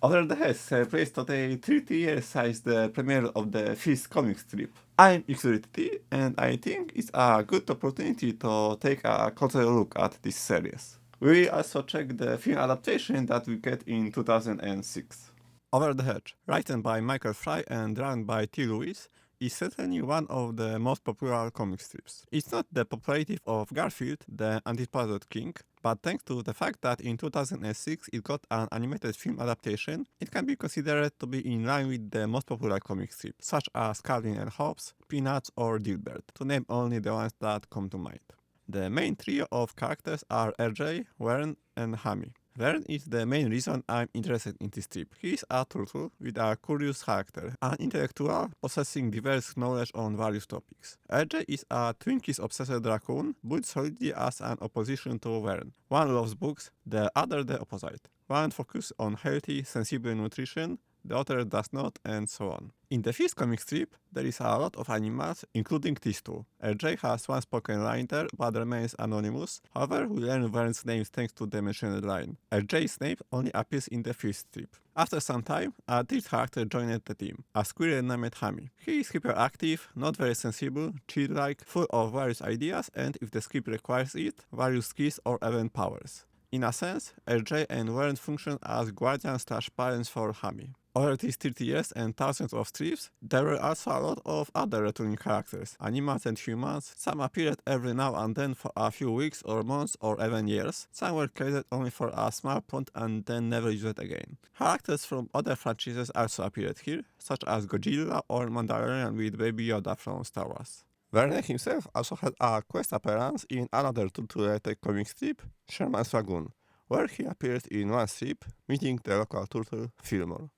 Over the Hedge celebrates today 30 years since the premiere of the first comic strip. I'm excited and I think it's a good opportunity to take a closer look at this series. We also check the film adaptation that we get in 2006. Over the Hedge, written by Michael Fry and drawn by T. Lewis, is certainly one of the most popular comic strips. It's not the popularity of Garfield, the anticipated king, but thanks to the fact that in 2006 it got an animated film adaptation, it can be considered to be in line with the most popular comic strips, such as Calvin and Hobbes, Peanuts or Dilbert, to name only the ones that come to mind. The main trio of characters are RJ, Warren, and Hammy. Vern is the main reason I'm interested in this strip. He is a turtle with a curious character, an intellectual possessing diverse knowledge on various topics. RJ is a Twinkies-obsessed raccoon, built solidly as an opposition to Vern. One loves books, the other the opposite. One focuses on healthy, sensible nutrition, the other does not, and so on. In the first comic strip, there is a lot of animals, including these two. RJ has one spoken line there, but remains anonymous. However, we learn Vern's name thanks to the mentioned line. RJ's name only appears in the first strip. After some time, a third character joined the team, a squirrel named Hammy. He is hyperactive, not very sensible, chill-like, full of various ideas, and if the script requires it, various skills or even powers. In a sense, RJ and Warren function as guardians/parents for Hammy. Over these 30 years and thousands of strips, there were also a lot of other returning characters, animals and humans. Some appeared every now and then for a few weeks or months or even years. Some were created only for a small point and then never used again. Characters from other franchises also appeared here, such as Godzilla or Mandalorian with Baby Yoda from Star Wars. Verne himself also had a quest appearance in another turtle-related comic strip, Sherman's Lagoon, where he appeared in one strip, meeting the local turtle Fillmore.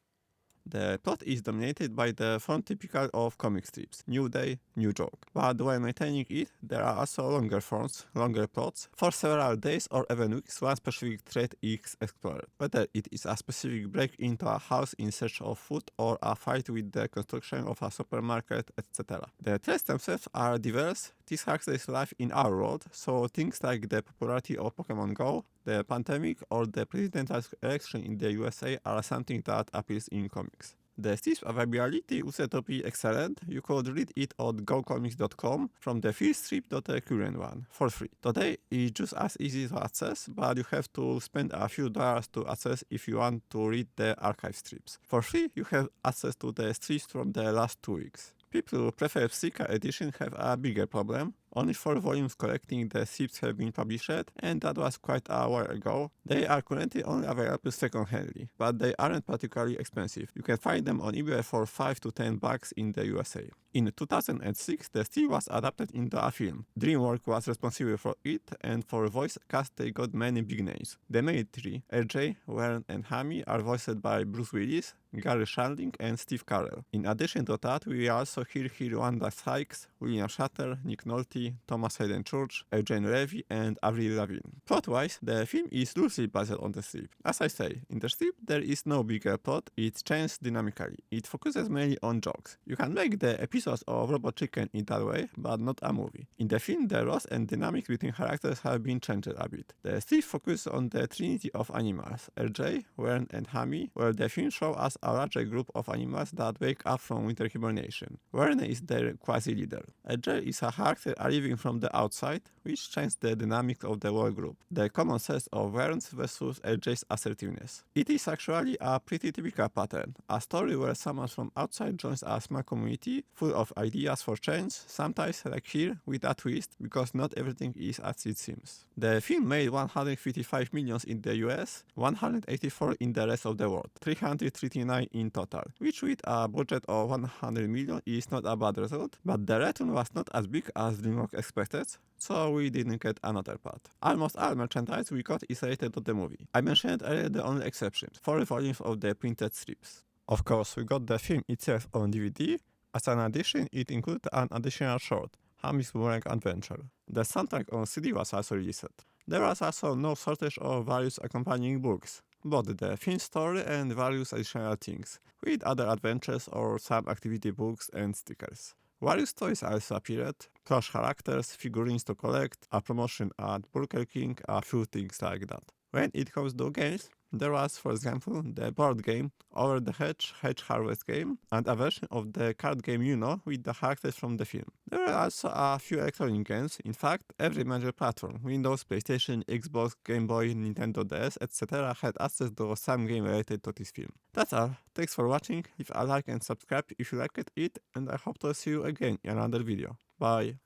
The plot is dominated by the form typical of comic strips, new day, new joke. But while maintaining it, there are also longer forms, longer plots. For several days or even weeks, one specific thread is explored, whether it is a specific break into a house in search of food or a fight with the construction of a supermarket, etc. The threads themselves are diverse. These characters live in our world, so things like the popularity of Pokemon Go, the pandemic, or the presidential election in the USA are something that appears in comics. The strip's availability is to be excellent. You could read it on gocomics.com from the first strip to the current one, for free. Today it's just as easy to access, but you have to spend a few dollars to access if you want to read the archive strips. For free, you have access to the strips from the last 2 weeks. People who prefer physical edition have a bigger problem. Only 4 volumes collecting the strips have been published, and that was quite a while ago. They are currently only available second-handly, but they aren't particularly expensive. You can find them on eBay for $5 to $10 in the USA. In 2006, the strip was adapted into a film. DreamWorks was responsible for it, and for voice cast they got many big names. The main three, RJ, Warren, and Hammy, are voiced by Bruce Willis, Gary Shandling, and Steve Carell. In addition to that, we also hear Wanda Sykes, William Shatner, Nick Nolte, Thomas Hayden Church, Eugene Levy, and Avril Lavigne. Plot-wise, the film is loosely based on the strip. As I say, in the strip there is no bigger plot, it changes dynamically. It focuses mainly on jokes. You can make the episodes of Robot Chicken in that way, but not a movie. In the film, the roles and dynamics between characters have been changed a bit. The strip focuses on the trinity of animals, RJ, Warren, and Hammy, where the film shows us a larger group of animals that wake up from winter hibernation. Warren is their quasi-leader. RJ is a character arriving from the outside, which changes the dynamics of the whole group. The common sense of Warren's versus RJ's assertiveness. It is actually a pretty typical pattern, a story where someone from outside joins a small community full of ideas for change, sometimes like here with a twist, because not everything is as it seems. The film made 155 million in the US, 184 in the rest of the world, 339 in total, which with a budget of 100 million is not a bad result, but the return was not as big as DreamWorks expected, so we didn't get another part. Almost all merchandise we got is related to the movie. I mentioned earlier the only exception, 4 volumes of the printed strips. Of course, we got the film itself on DVD. As an addition, it included an additional short, Hammy's Boomerang Adventure. The soundtrack on CD was also released. There was also no shortage of various accompanying books, both the film story and various additional things, with other adventures or some activity books and stickers. Various toys also appeared, plush characters, figurines to collect, a promotion at Burger King, a few things like that. When it comes to games, There was, for example, the board game Over the Hedge, Hedge Harvest game, and a version of the card game with the characters from the film. There were also a few electronic games. In fact, every major platform, Windows, PlayStation, Xbox, Game Boy, Nintendo DS, etc. had access to some game related to this film. That's all. Thanks for watching. Leave a like and subscribe if you liked it, and I hope to see you again in another video. Bye.